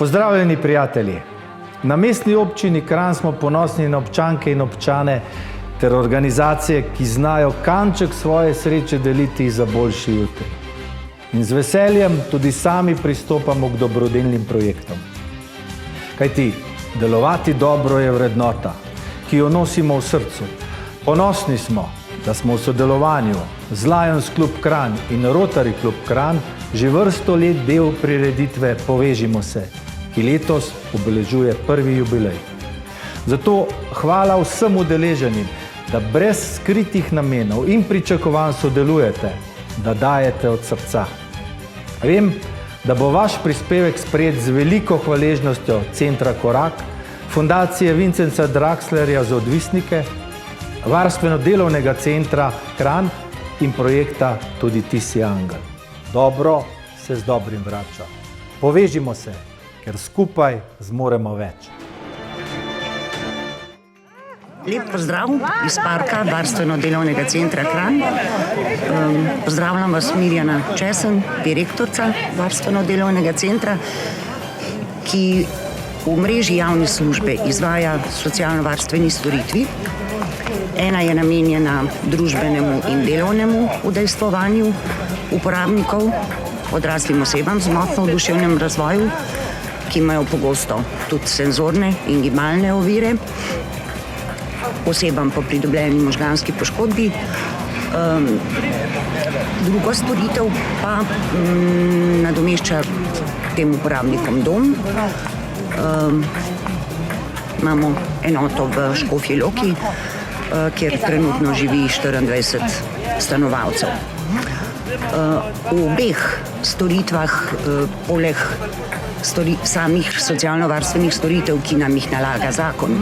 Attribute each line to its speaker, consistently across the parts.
Speaker 1: Pozdravljeni prijatelji! Na mestni občini Kranj smo ponosni na občanke in občane ter organizacije, ki znajo kanček svoje sreče deliti za boljši jutri. In z veseljem tudi sami pristopamo k dobrodelnim projektom. Kajti delovati dobro je vrednota, ki jo nosimo v srcu. Ponosni smo, da smo v sodelovanju z Lions Club Kranj in Rotary Club Kranj že vrsto let del prireditve Povežimo se, ki letos obeležuje prvi jubilej. Zato hvala vsem udeleženim, da brez skritih namenov in pričakovanj sodelujete, da dajete od srca. Vem, da bo vaš prispevek sprejet z veliko hvaležnostjo Centra Korak, Fundacije Vincenca Draxlerja za odvisnike, Varstveno-delovnega centra Kranj in projekta Tudi ti si angel. Dobro se z dobrim vrača. Povežimo se, ker skupaj zmoremo več.
Speaker 2: Lep pozdrav iz parka Varstveno-delovnega centra Kranj. Pozdravljam vas Mirjana Česen, direktorica Varstveno-delovnega centra, ki v mreži javne službe izvaja socialno-varstveni storitvi. Ena je namenjena družbenemu in delovnemu udejstvovanju uporabnikov, odraslim osebam z motnjo v duševnem razvoju, ki imajo pogosto tudi senzorne in gibalne ovire, osebam po pridobljeni možganski poškodbi. Drugo storitev pa nadomešča tem uporabnikom dom. Imamo enoto v Škofji Loki, kjer trenutno živi 24 stanovalcev. V obeh storitvah, poleg samih socialno-varstvenih storitev, ki nam jih nalaga zakon,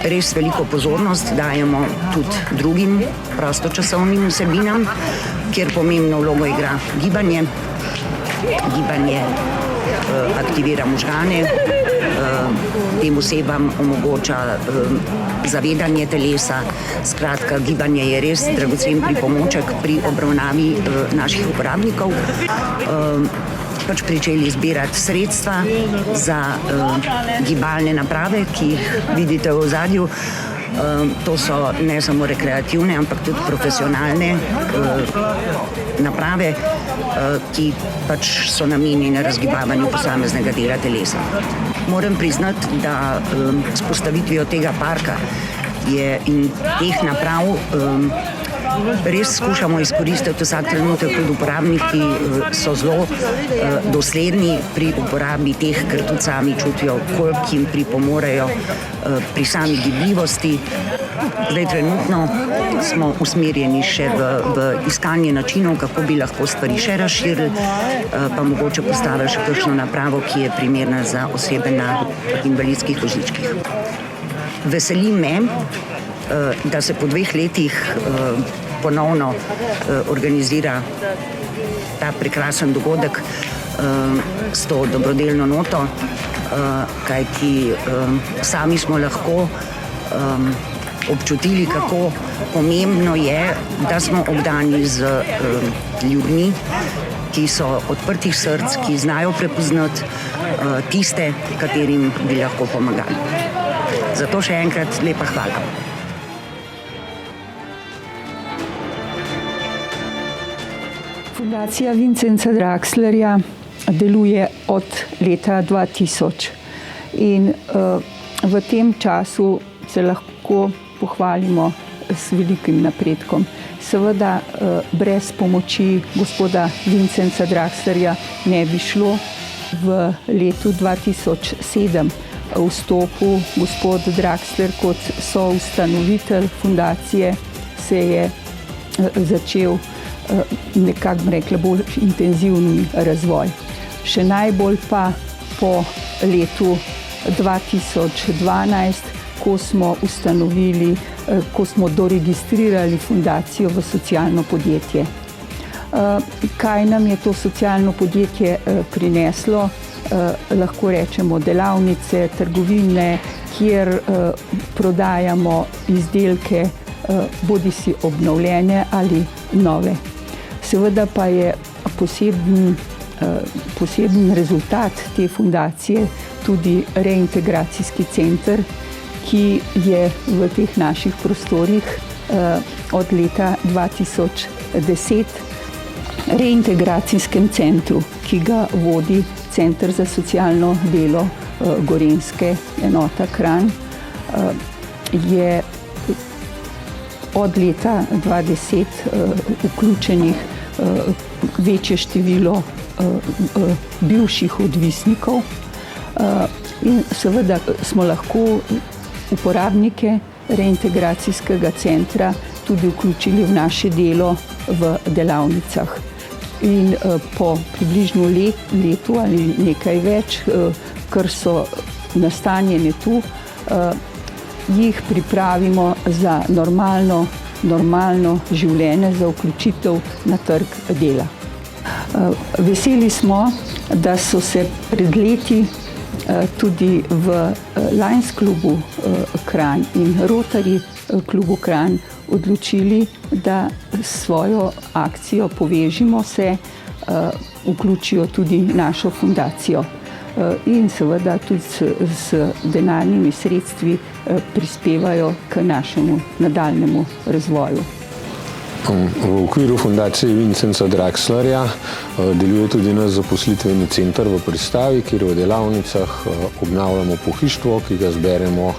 Speaker 2: res veliko pozornost dajemo tudi drugim prostočasovnim vsebinam, kjer pomembno vlogo igra gibanje. Gibanje aktivira možgane, tem osebam omogoča zavedanje telesa. Skratka, gibanje je res dragocen pripomoček pri obravnavi naših uporabnikov. Pričeli zbirati sredstva za gibalne naprave, ki jih vidite v ozadju. To so ne samo rekreativne, ampak tudi profesionalne naprave, ki so namenjene razgibavanju posameznega dela telesa. Moram priznati, da s postavitvijo tega parka in teh naprav res skušamo izkoristiti vsak trenutek. Tudi uporabniki so zelo dosledni pri uporabi teh, ker tudi sami čutijo, koliko jim pripomorejo pri sami gibljivosti. Zdaj trenutno smo usmerjeni še v iskanje načinov, kako bi lahko stvari še razširili, pa mogoče postavili še kakšno napravo, ki je primerna za osebe na invalidskih vozičkih. Veseli me, da se po 2 letih ponovno organizira ta prekrasen dogodek s to dobrodelno noto, kajti sami smo lahko občutili, kako pomembno je, da smo obdani z ljudmi, ki so odprtih src, ki znajo prepoznati tiste, katerim bi lahko pomagali. Zato še enkrat lepa hvala.
Speaker 3: Fundacija Vincenca Draxlerja deluje od leta 2000 in v tem času se lahko pohvalimo s velikim napredkom. Seveda brez pomoči gospoda Vincenca Draxlerja ne bi šlo. V letu 2007 vstopu gospod Draxler kot soustanovitelj fundacije se je začel nekako rekla bolj intenzivni razvoj. Še najbolj pa po letu 2012, ko smo ustanovili, ko smo doregistrirali fundacijo v socialno podjetje. Kaj nam je to socialno podjetje prineslo? Lahko rečemo delavnice, trgovine, kjer prodajamo izdelke, bodisi obnovljene ali nove. Seveda pa je poseben poseben rezultat te fundacije tudi reintegracijski center, ki je v teh naših prostorih od leta 2010 reintegracijskem centru, ki ga vodi Center za socialno delo Gorenjske enota Kranj, je od leta 2010 vključenih večje število bivših odvisnikov in seveda smo lahko uporabnike reintegracijskega centra tudi vključili v naše delo v delavnicah. In po približno letu ali nekaj več, kar so nastanjene tu, jih pripravimo za normalno življenje, za vključitev na trg dela. Veseli smo, da so se pred leti tudi v Lions klubu Kranj in Rotary klubu Kranj odločili, da svojo akcijo Povežimo se vključijo tudi našo fundacijo in seveda tudi s denarnimi sredstvi prispevajo k našemu nadaljnjemu razvoju.
Speaker 4: V okviru fundacije Vincenza Draxlerja deluje tudi naš zaposlitveni center v Pristavi, kjer v delavnicah obnavljamo pohištvo, ki ga zberemo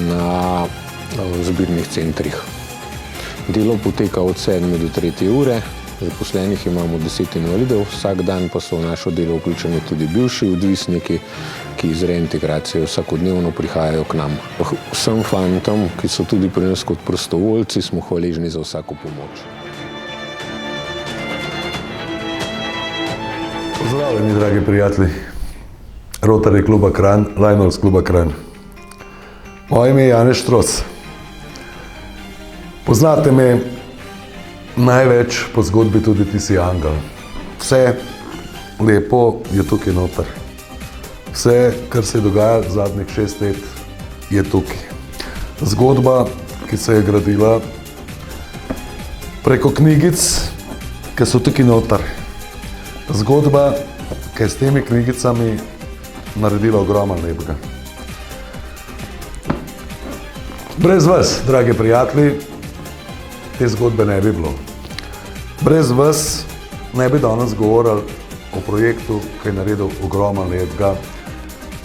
Speaker 4: na zbirnih centrih. Delo poteka od 7 do 3 ure, zaposlenih imamo 10 invalidov, vsak dan pa so v našo delo vključeni tudi bivši odvisniki, ki iz reintegracije vsakodnevno prihajajo k nam. Vsem fantom, ki so tudi pri nas kot prostovoljci, smo hvaležni za vsako pomoč.
Speaker 5: Pozdravljeni, dragi prijatelji Rotary kluba Kranj, Lions kluba Kranj. Moje ime je Janez Štros. Poznate me največ po zgodbi Tudi ti si angel. Vse lepo je tukaj noter. Vse, kar se je dogajalo zadnjih 6 let, je tukaj. Zgodba, ki se je gradila preko knjigic, ki so tukaj noter. Zgodba, ki je s temi knjigicami naredila ogromno lepega. Brez vas, dragi prijatelji, te zgodbe ne bi bilo. Brez vas ne bi danes govorili o projektu, ki je naredil ogromno lepega,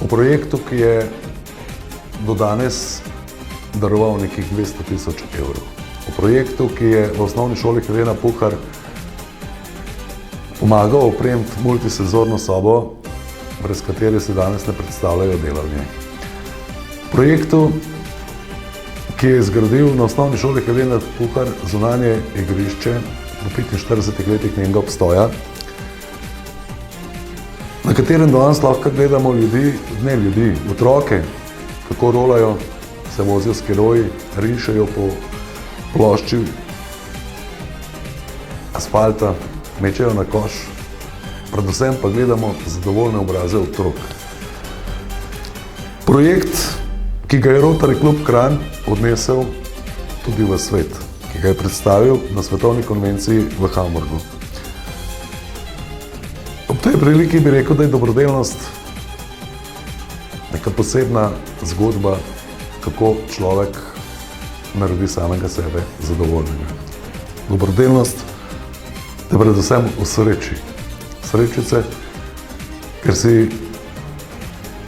Speaker 5: o projektu, ki je do danes daroval nekih 200.000 evrov. O projektu, ki je v osnovni šoli Helena Puhar pomagal opremiti multisenzorno sobo, brez katere se danes ne predstavljajo dela v njej. Projektu, ki je zgradil na osnovni šoli Helena Puhar zunanje igrišče v 45 letih njenega obstoja, na katerem danes lahko gledamo otroke, kako rolajo, se vozijo s keroji, rišejo po plošči asfalta, mečejo na koš, predvsem pa gledamo zadovoljne obraze otrok. Projekt, ki ga je Rotary klub Kranj odnesel tudi v svet, ki ga je predstavil na svetovni konvenciji v Hamburgu. Ob tej priliki bi rekel, da je dobrodelnost neka posebna zgodba, kako človek naredi samega sebe zadovoljnega. Dobrodelnost je predvsem v sreči. Srečice, ker si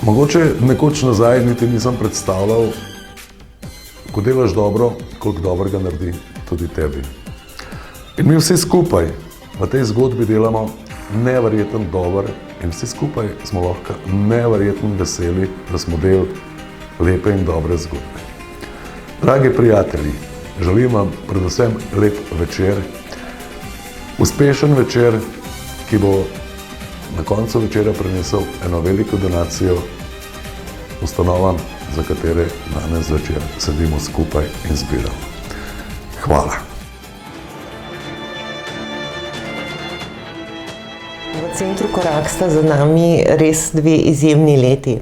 Speaker 5: mogoče nekoč nazaj niti nisem predstavljal, ko delaš dobro, koliko dobrega naredi tudi tebi. In mi vsi skupaj v tej zgodbi delamo neverjeten dober in vsi skupaj smo lahko neverjeten veseli, da smo del lepe in dobre zgodbe. Dragi prijatelji, želim vam predvsem lep večer, uspešen večer, ki bo na koncu večera prinesel eno veliko donacijo ustanovam, za katere danes zvečer sedimo skupaj in zbiramo. Hvala.
Speaker 6: V centru Korak sta za nami res 2 izjemni leti.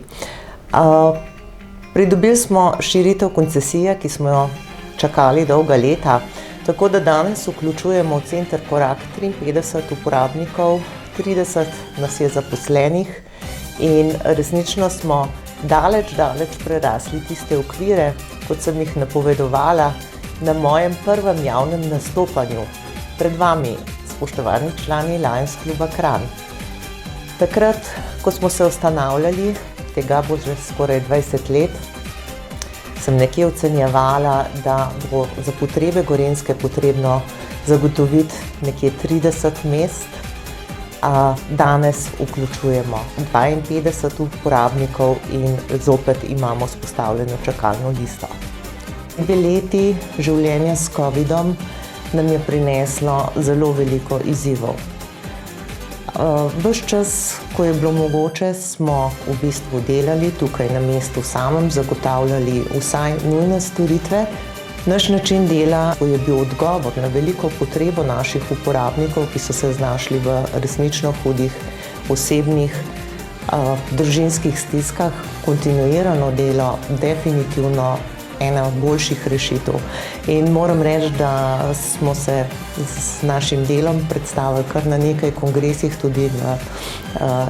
Speaker 6: Pridobili smo širitev koncesije, ki smo jo čakali dolga leta, tako da danes vključujemo v center Korak 53 uporabnikov 30 nas je zaposlenih in resnično smo daleč prerasli tiste okvire, kot sem jih napovedovala na mojem prvem javnem nastopanju pred vami, spoštovani člani Lions kluba Kranj. Takrat, ko smo se ustanavljali, tega bo že skoraj 20 let, sem nekje ocenjevala, da bo za potrebe Gorenjske potrebno zagotoviti nekje 30 mest, a danes vključujemo 52 uporabnikov in zopet imamo vzpostavljeno čakalno listo. 2 leti življenja s COVID-om nam je prineslo zelo veliko izzivov. Ves čas, ko je bilo mogoče, smo v bistvu delali tukaj na mestu samem, zagotavljali vsaj nujne storitve. Naš način dela je bil odgovor na veliko potrebo naših uporabnikov, ki so se znašli v resnično hudih osebnih, družinskih stiskah. Kontinuirano delo definitivno ena od boljših rešitev. In moram reči, da smo se s našim delom predstavili kar na nekaj kongresih, tudi na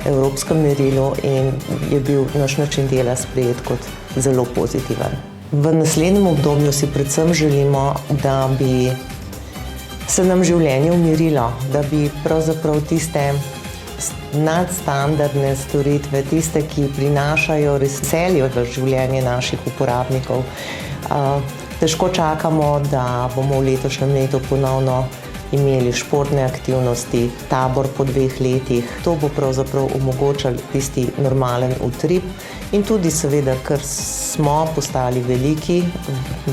Speaker 6: evropskem merilu, in je bil naš način dela sprejet kot zelo pozitiven. V naslednjem obdobju si predvsem želimo, da bi se nam življenje umirilo, da bi pravzaprav tiste nadstandardne storitve, tiste, ki prinašajo veselje v življenje naših uporabnikov. Težko čakamo, da bomo v letošnjem letu ponovno imeli športne aktivnosti, tabor po 2 letih. To bo pravzaprav omogočalo tisti normalen utrip in tudi seveda, ker smo postali veliki,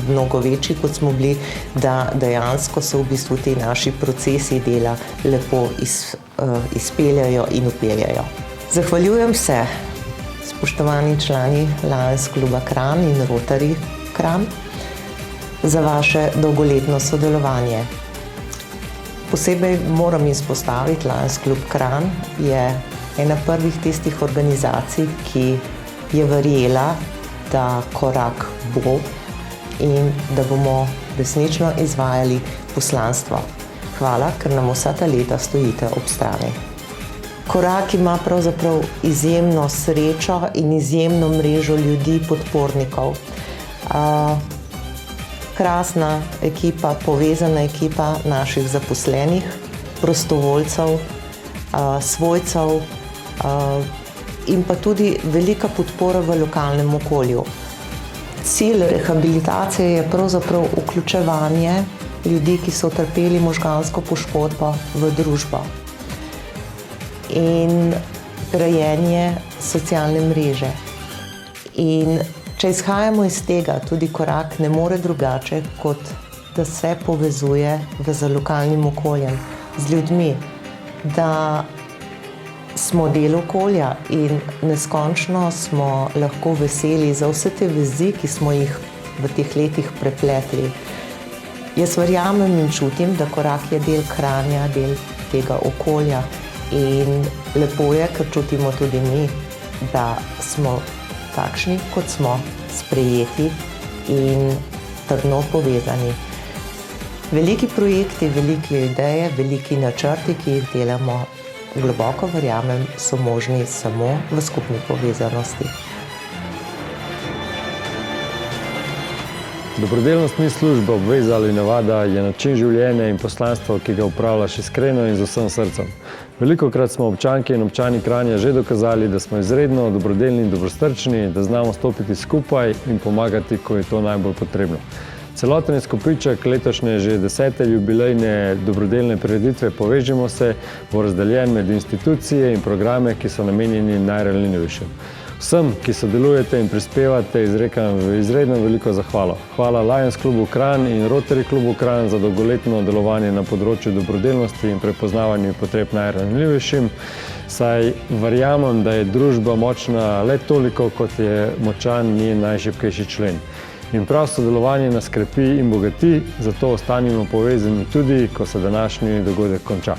Speaker 6: mnogo večji, kot smo bili, da dejansko se v bistvu ti naši procesi dela lepo izpeljajo in upeljajo. Zahvaljujem se, spoštovani člani Lions kluba Kranj in Rotary Kranj, za vaše dolgoletno sodelovanje. Posebej moram izpostaviti, Lions klub Kranj je ena prvih tistih organizacij, ki je verjela, da korak bo in da bomo resnično izvajali poslanstvo. Hvala, ker nam vsa ta leta stojite ob strani. Korak ima pravzaprav izjemno srečo in izjemno mrežo ljudi, podpornikov. Krasna ekipa, povezana ekipa naših zaposlenih, prostovoljcev, svojcev in pa tudi velika podpora v lokalnem okolju. Cilj rehabilitacije je pravzaprav vključevanje ljudi, ki so utrpeli možgansko poškodbo, v družbo in grajenje socialne mreže. In če izhajamo iz tega, tudi korak ne more drugače, kot da se povezuje z lokalnim okoljem, z ljudmi, da smo del okolja in neskončno smo lahko veseli za vse te vezi, ki smo jih v teh letih prepletli. Jaz verjamem in čutim, da korak je del Kranja, del tega okolja in lepo je, ker čutimo tudi mi, da smo takšni, kot smo, sprejeti in trdno povezani. Veliki projekti, velike ideje, veliki načrti, ki jih delamo, globoko verjamem, so možni samo v skupni povezanosti.
Speaker 7: Dobrodelnost ni služba, obveza ali navada, je način življenja in poslanstvo, ki ga upravljaš iskreno in z vsem srcem. Velikokrat smo občanke in občani Kranja že dokazali, da smo izredno dobrodelni in dobrostrčni, da znamo stopiti skupaj in pomagati, ko je to najbolj potrebno. Celoten izkupiček letošnje že 10. jubilejne dobrodelne prireditve Povežimo se bo razdeljen med institucije in programe, ki so namenjeni najranljivejšim. Vsem, ki sodelujete in prispevate, izrekam izredno veliko zahvalo. Hvala Lions klubu Kranj in Rotary klubu Kranj za dolgoletno delovanje na področju dobrodelnosti in prepoznavanju potreb najranljivejšim, saj verjamem, da je družba močna le toliko, kot je močan njen najšibkejši člen. In prav sodelovanje nas krepi in bogati, zato ostanimo povezani tudi, ko se današnji dogodek konča.